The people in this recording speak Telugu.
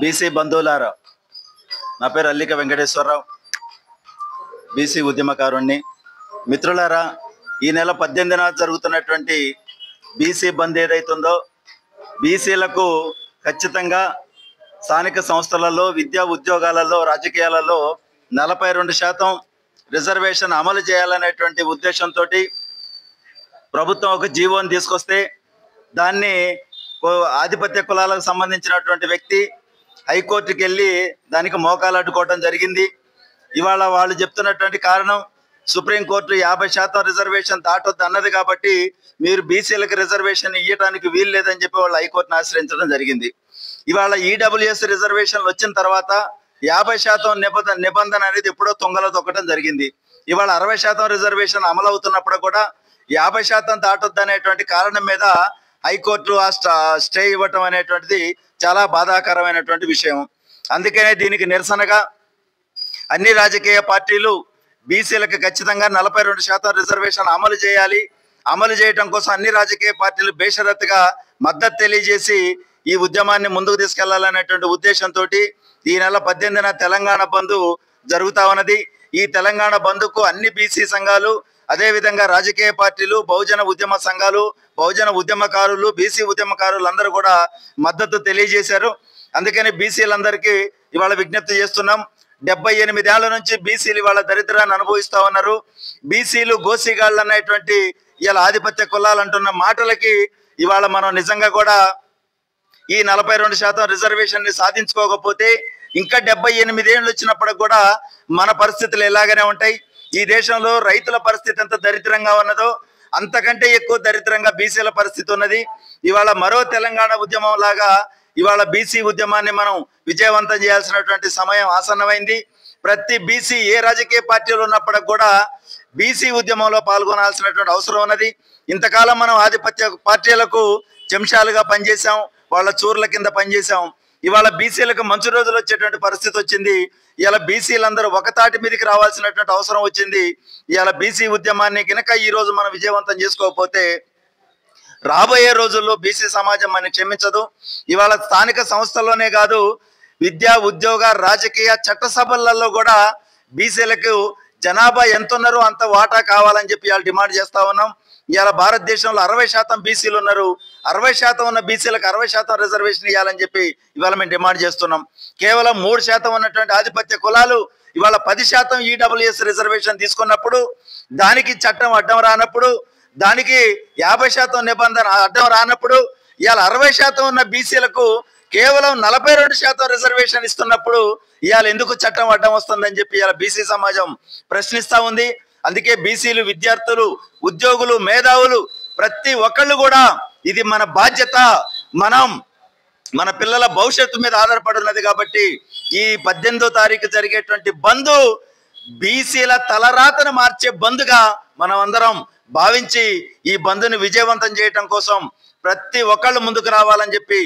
బీసీ బంధువులారా, నా పేరు అల్లిక వెంకటేశ్వరరావు, బీసీ ఉద్యమకారుణ్ణి. మిత్రులారా, ఈ నెల 18న జరుగుతున్నటువంటి బీసీ బంద్ ఏదైతుందో, బీసీలకు ఖచ్చితంగా స్థానిక సంస్థలలో, విద్యా ఉద్యోగాలలో, రాజకీయాలలో 42% రిజర్వేషన్ అమలు చేయాలనేటువంటి ఉద్దేశంతో ప్రభుత్వం ఒక జీవోని తీసుకొస్తే దాన్ని ఆధిపత్య కులాలకు సంబంధించినటువంటి వ్యక్తి హైకోర్టుకి వెళ్ళి దానికి మోకాలు అడ్డుకోవడం జరిగింది. ఇవాళ వాళ్ళు చెప్తున్నటువంటి కారణం, సుప్రీంకోర్టు 50% రిజర్వేషన్ దాటొద్దు అన్నది కాబట్టి మీరు బీసీలకు రిజర్వేషన్ ఇవ్వడానికి వీలు లేదని చెప్పి వాళ్ళు హైకోర్టును ఆశ్రయించడం జరిగింది. ఇవాళ ఈడబ్ల్యూఎస్ రిజర్వేషన్లు వచ్చిన తర్వాత 50% నిబంధన అనేది ఎప్పుడో తుంగలో తొక్కడం జరిగింది. ఇవాళ 60% రిజర్వేషన్ అమలు అవుతున్నప్పుడు కూడా 50% దాటొద్దు అనేటువంటి కారణం మీద హైకోర్టు స్టే ఇవ్వటం అనేటువంటిది చాలా బాధాకరమైనటువంటి విషయం. అందుకనే దీనికి నిరసనగా అన్ని రాజకీయ పార్టీలు బీసీలకు ఖచ్చితంగా 42% రిజర్వేషన్ అమలు చేయాలి, అమలు చేయటం కోసం అన్ని రాజకీయ పార్టీలు బేషరత్తుగా మద్దతు తెలియజేసి ఈ ఉద్యమాన్ని ముందుకు తీసుకెళ్లాలనేటువంటి ఉద్దేశంతో ఈ నెల 18న తెలంగాణ బంద్ జరుగుతా ఉన్నది. ఈ తెలంగాణ బంద్కు అన్ని బీసీ సంఘాలు, అదేవిధంగా రాజకీయ పార్టీలు, బహుజన ఉద్యమ సంఘాలు, బహుజన ఉద్యమకారులు, బీసీ ఉద్యమకారులు అందరూ కూడా మద్దతు తెలియజేశారు. అందుకని బీసీలందరికీ ఇవాళ విజ్ఞప్తి చేస్తున్నాం. 78 ఏళ్ల నుంచి బీసీలు ఇవాళ దరిద్రాన్ని అనుభవిస్తా ఉన్నారు. బీసీలు గోసిగాళ్ళు అనేటువంటి ఇవాళ ఆధిపత్య కులాలు అంటున్న మాటలకి ఇవాళ మనం నిజంగా కూడా ఈ 42% రిజర్వేషన్ ని సాధించుకోకపోతే ఇంకా 78 ఏళ్ళు వచ్చినప్పటికి కూడా మన పరిస్థితులు ఎలాగనే ఉంటాయి. ఈ దేశంలో రైతుల పరిస్థితి ఎంత దరిద్రంగా ఉన్నదో అంతకంటే ఎక్కువ దరిద్రంగా బీసీల పరిస్థితి ఉన్నది. ఇవాళ మరో తెలంగాణ ఉద్యమం లాగా ఇవాళ బీసీ ఉద్యమాన్ని మనం విజయవంతం చేయాల్సినటువంటి సమయం ఆసన్నమైంది. ప్రతి బీసీ ఏ రాజకీయ పార్టీలు ఉన్నప్పటికి కూడా బీసీ ఉద్యమంలో పాల్గొనాల్సినటువంటి అవసరం ఉన్నది. ఇంతకాలం మనం ఆధిపత్య పార్టీలకు చెంచాలుగా పనిచేసాం, వాళ్ళ చూర్ల కింద పనిచేసాం. ఇవాళ బీసీలకు మంచి రోజులు వచ్చేటువంటి పరిస్థితి వచ్చింది. ఇవాళ బీసీలందరూ ఒకతాటి మీదకి రావాల్సినటువంటి అవసరం వచ్చింది. ఇవాళ బీసీ ఉద్యమాన్ని కనుక ఈ రోజు మనం విజయవంతం చేసుకోకపోతే రాబోయే రోజుల్లో బీసీ సమాజం మనం క్షమించదు. ఇవాళ స్థానిక సంస్థల్లోనే కాదు, విద్యా ఉద్యోగ రాజకీయ చట్టసభలలో కూడా బీసీలకు జనాభా ఎంత ఉన్నారో అంత వాటా కావాలని చెప్పి ఇవాళ డిమాండ్ చేస్తా ఉన్నాం. ఇవాళ భారతదేశంలో 60% బీసీలు ఉన్నారు. 60% ఉన్న బీసీలకు 60% రిజర్వేషన్ ఇవ్వాలని చెప్పి ఇవాళ మేము డిమాండ్ చేస్తున్నాం. కేవలం 3% ఉన్నటువంటి ఆధిపత్య కులాలు ఇవాళ 10% ఈడబ్ల్యూఎస్ రిజర్వేషన్ తీసుకున్నప్పుడు, దానికి చట్టం అడ్డం రానప్పుడు, దానికి 50% నిబంధన అడ్డం రానప్పుడు, ఇవాళ 60% ఉన్న బీసీలకు కేవలం 42% రిజర్వేషన్ ఇస్తున్నప్పుడు ఇవాళ ఎందుకు చట్టం అడ్డం వస్తుందని చెప్పి ఇవాళ బీసీ సమాజం ప్రశ్నిస్తా ఉంది. అందుకే బీసీలు, విద్యార్థులు, ఉద్యోగులు, మేధావులు ప్రతి ఒక్కళ్ళు కూడా ఇది మన బాధ్యత, మన పిల్లల భవిష్యత్తు మీద ఆధారపడి ఉన్నది కాబట్టి ఈ 18వ తారీఖు జరిగేటువంటి బంద్ బీసీల తలరాతను మార్చే బంద్గా మనం అందరం భావించి ఈ బంద్ని విజయవంతం చేయటం కోసం ప్రతి ఒక్కళ్ళు ముందుకు రావాలని చెప్పి